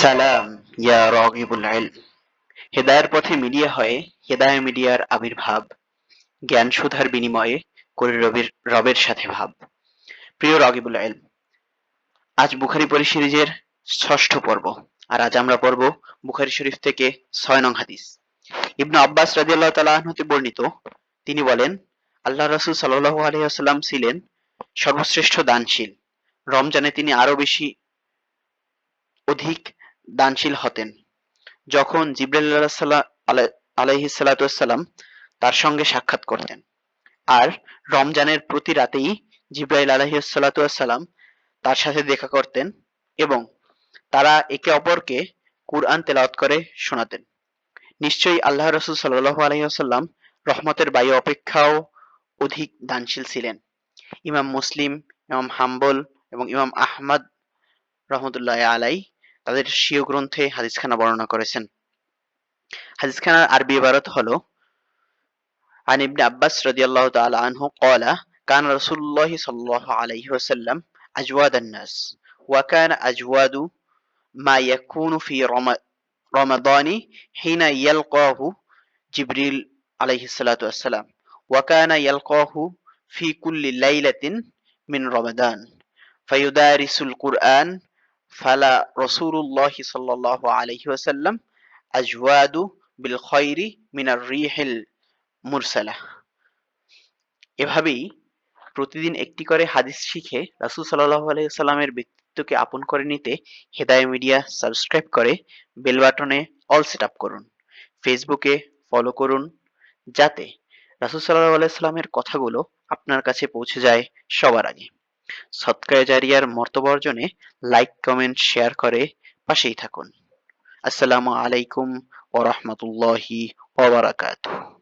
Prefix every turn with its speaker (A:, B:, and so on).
A: সালাম ইয়া রাগিবুল ইলম। হেদায়ের পথে মিডিয়া হয়ে হেদায়া মিডিয়ার আবির্ভাব, জ্ঞান সুধার বিনিময়ে করে রবের সাথে ভাব। প্রিয় রাগিবুল ইলম, আজ বুখারী পড়ি সিরিজের ষষ্ঠ পর্ব। আর আজ আমরা পড়ব বুখারী শরীফ থেকে ৬ নং হাদিস। ইবনু আব্বাস রাদিয়াল্লাহু তাআলা আনহু হতে বর্ণিত, তিনি বলেন, আল্লাহ রাসূল সাল্লাল্লাহু আলাইহি ওয়াসাল্লাম ছিলেন সর্বশ্রেষ্ঠ দানশীল। রমজানে তিনি আরো অধিক দানশীল হতেন। যখন জিবরাইল আলাইহিস সালাতু ওয়াসসালাম তার সঙ্গে সাক্ষাৎ করতেন। আর রমজানের প্রতি রাতেই জিবরাইল আলাইহিস সালাতু ওয়াসসালাম তার সাথে দেখা করতেন এবং তারা একে অপরকে কুরআন তেলাওয়াত করে শোনাতেন। নিশ্চয়ই আল্লাহ রাসূল সাল্লাল্লাহু আলাইহি ওয়াসাল্লাম রহমতের বায়ু অপেক্ষাও অধিক দানশীল ছিলেন। ইমাম মুসলিম, ইমাম হাম্বল এবং ইমাম আহমদ রহমতুল্লাহ আলাই তাদের স্বীয় গ্রন্থে হাদিসখানা বর্ণনা করেছেন। হাদিসখানার আরবি ইবারত হলো, عن ابن عباس رضي الله تعالى عنه قال كان رسول الله صلى الله عليه وسلم أجواد الناس وكان أجواد ما يكون في رمضان حين يلقاه جبريل عليه الصلاة والسلام وكان يلقاه في كل ليلة من رمضان فيدارس القرآن فلا رسول الله صلى الله عليه وسلم أجواد بالخير من الريح المرسلة। এভাবেই প্রতিদিন একটি করে হাদিস শিখে রাসূল সাল্লাল্লাহু আলাইহি সাল্লামের ব্যক্তিত্বকে আপন করে নিতে হেদায়া মিডিয়া সাবস্ক্রাইব করে বেল বাটনে অল সেট আপ করুন। ফেসবুকে ফলো করুন, যাতে রাসূল সাল্লাল্লাহু আলাইহি সাল্লামের কথাগুলো আপনার কাছে পৌঁছে যায় সবার আগে। সদকায়ে জারিয়ার মর্তবা অর্জনে লাইক, কমেন্ট, শেয়ার করে পাশেই থাকুন। আসসালামু আলাইকুম ওয়া রাহমাতুল্লাহি ওয়া বারাকাতুহু।